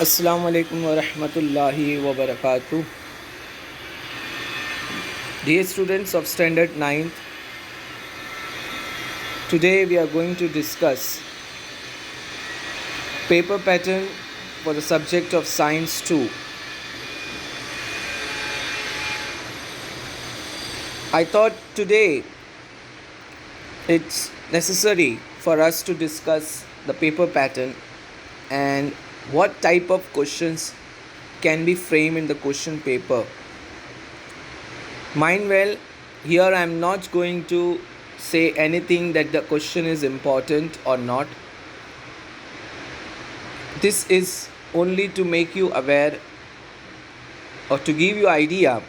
Assalamu alaikum wa rahmatullahi wa barakatuh. Dear students of Standard 9th, today we are going to discuss paper pattern for the subject of Science 2. I thought today it's necessary for us to discuss the paper pattern and what type of questions can be framed in the question paper. Mind well, here I am not going to say anything that the question is important or not. This is only to make you aware or to give you idea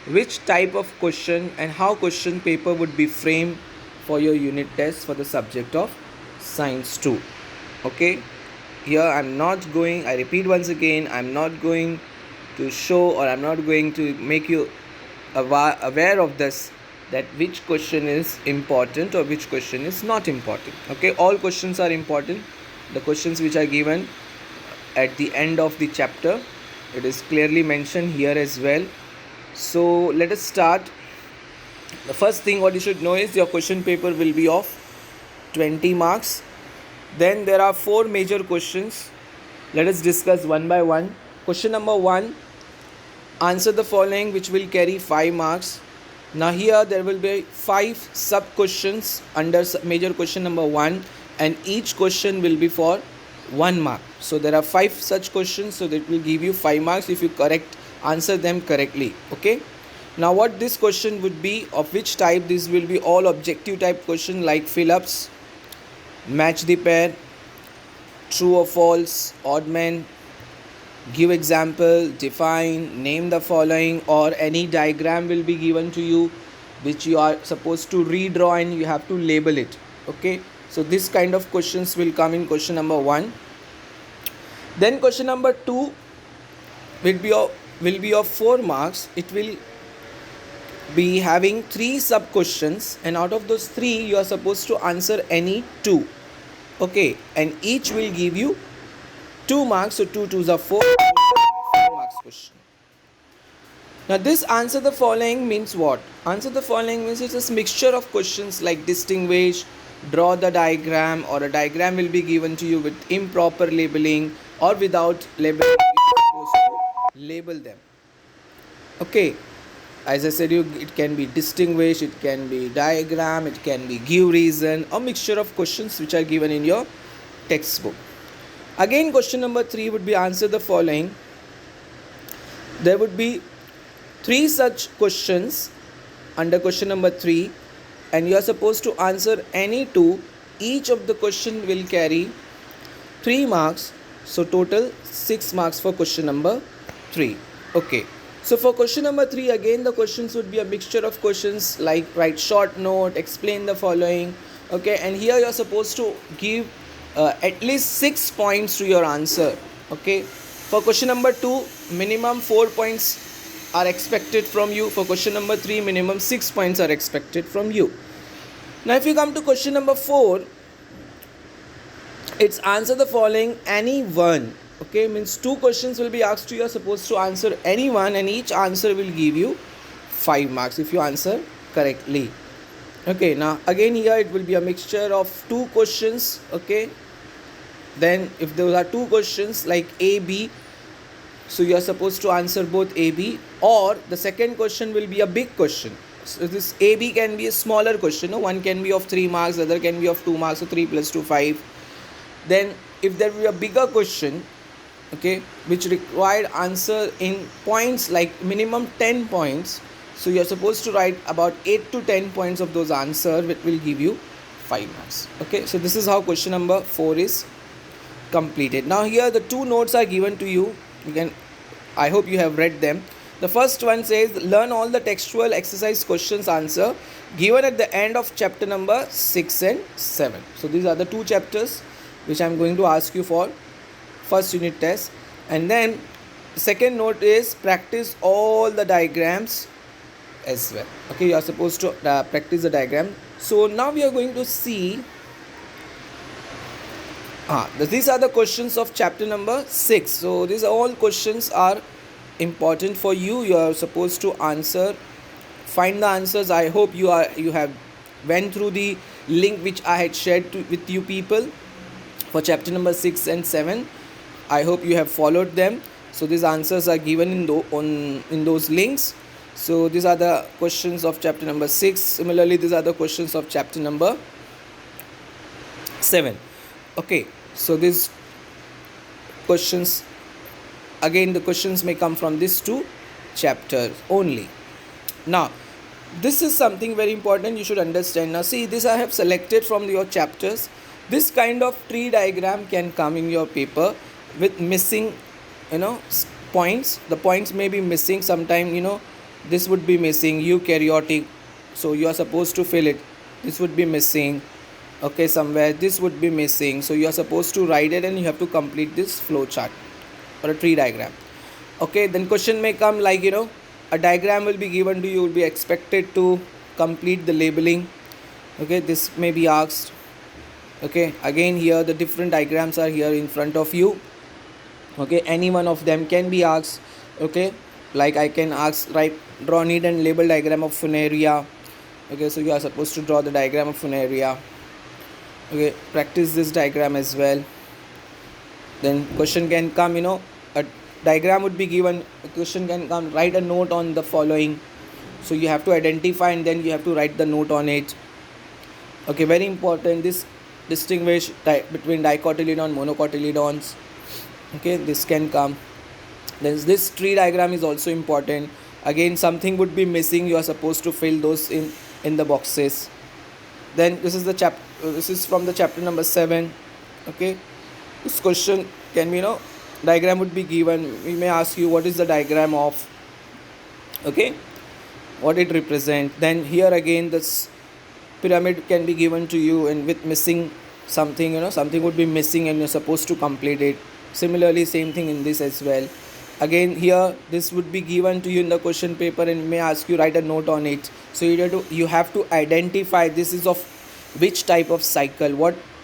which type of question and how question paper would be framed for your unit test for the subject of Science 2. Okay, here I repeat once again, I'm not going to show or I'm not going to make you aware of this, that which question is important or which question is not important. Okay, all questions are important. The questions which are given at the end of the chapter, it is clearly mentioned here as well. So let us start. The first thing what you should know is your question paper will be of 20 marks. Then there are 4 major questions. Let us discuss one by one. Question number 1, answer the following, which will carry 5 marks. Now here there will be 5 sub questions under major question number 1, and each question will be for 1 mark. So there are 5 such questions, so that will give you 5 marks if you answer them correctly. Okay, now what this question would be, of which type? This will be all objective type question like fill-ups, match the pair, true or false, odd man, give example, define, name the following, or any diagram will be given to you which you are supposed to redraw and you have to label it. Okay, so this kind of questions will come in question number 1. Then question number 2 will be of 4 marks. It will be having 3 sub questions, and out of those 3 you are supposed to answer any 2. Okay, and each will give you 2 marks. So 2 2s are 4 marks question. Now this answer the following means what? Answer the following means it's a mixture of questions like distinguish, draw the diagram, or a diagram will be given to you with improper labeling or without labeling. You're supposed to label them. Okay, as I said, it can be distinguish, it can be diagram, it can be give reason, or mixture of questions which are given in your textbook. Again, question number 3 would be answer the following. There would be 3 such questions under question number 3, and you are supposed to answer any 2. Each of the question will carry 3 marks, so total 6 marks for question number 3. Okay, so for question number 3, again the questions would be a mixture of questions like write short note, explain the following. Okay, and here you are supposed to give at least 6 points to your answer. Okay, for question number 2, minimum 4 points are expected from you. For question number 3, minimum 6 points are expected from you. Now if you come to question number 4, it's answer the following, any one. Okay, means 2 questions will be asked to you. You are supposed to answer any one, and each answer will give you 5 marks if you answer correctly. Okay, now again here it will be a mixture of 2 questions. Okay, then if there are 2 questions like A, B, so you are supposed to answer both A, B, or the second question will be a big question. So this A, B can be a smaller question. No? One can be of 3 marks, the other can be of 2 marks, so 3 plus 2, 5. Then if there will be a bigger question, okay, which required answer in points like minimum 10 points, so you are supposed to write about 8 to 10 points of those answers, which will give you 5 marks. Okay, so this is how question number 4 is completed. Now here the 2 notes are given to you. I hope you have read them. The first one says learn all the textual exercise questions answer given at the end of chapter number 6 and 7. So these are the 2 chapters which I am going to ask you for first unit test. And then the second note is practice all the diagrams as well. Okay, you are supposed to practice the diagram. So now we are going to see These are the questions of chapter number 6. So these all questions are important for you. You are supposed to answer, find the answers. I hope you have went through the link which I had shared with you people for chapter number 6 and 7. I hope you have followed them. So these answers are given in those links. So these are the questions of chapter number 6. Similarly, these are the questions of chapter number 7. Okay, so these questions, again the questions may come from these two chapters only. Now this is something very important you should understand. Now see, this I have selected from your chapters. This kind of tree diagram can come in your paper with missing points. The points may be missing sometime, this would be missing eukaryotic, so you are supposed to fill it. This would be missing, okay, somewhere this would be missing, so you are supposed to write it and you have to complete this flow chart or a tree diagram. Okay, then question may come like, a diagram will be given to you, will be expected to complete the labeling. Okay, this may be asked. Okay, again here the different diagrams are here in front of you. Okay, any one of them can be asked. Okay, like I can ask, draw need and label diagram of Funaria. Okay, so you are supposed to draw the diagram of Funaria. Okay, practice this diagram as well. Then question can come, a diagram would be given, a question can come, write a note on the following. So you have to identify and then you have to write the note on it. Okay, very important, this distinguish between dicotyledon, monocotyledons. Okay, this can come. Then this tree diagram is also important. Again, something would be missing, you are supposed to fill those in the boxes. Then this is this is from the chapter number 7. Okay, this question can be, diagram would be given. We may ask you what is the diagram of, okay, what it represent. Then here again this pyramid can be given to you and with missing something, something would be missing and you're supposed to complete it. Similarly, same thing in this as well. Again here this would be given to you in the question paper and may ask you write a note on it. So you have to identify this is of which type of cycle,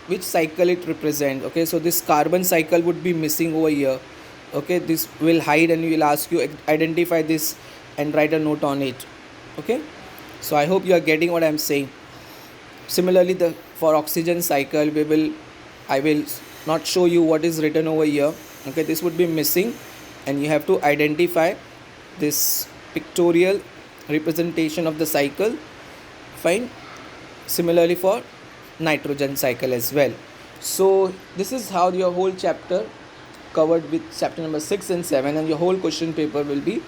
which cycle it represent. Okay, so this carbon cycle would be missing over here. Okay, this will hide and we will ask you identify this and write a note on it. Okay, so I hope you are getting what I am saying. Similarly, for oxygen cycle I will not show you what is written over here. Okay, this would be missing and you have to identify this pictorial representation of the cycle. Fine. Similarly for nitrogen cycle as well. So this is how your whole chapter covered with chapter number 6 and 7, and your whole question paper will be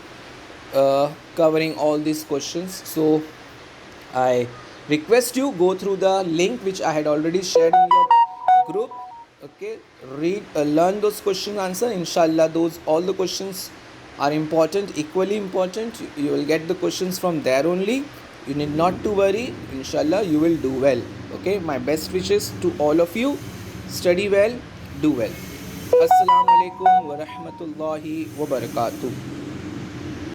covering all these questions. So I request you go through the link which I had already shared in your group. Okay, read, learn those question answer. Inshallah, all the questions are important, equally important. You will get the questions from there only. You need not to worry. Inshallah, you will do well. Okay, my best wishes to all of you. Study well, do well. Assalamu alaikum wa rahmatullahi wa barakatuh.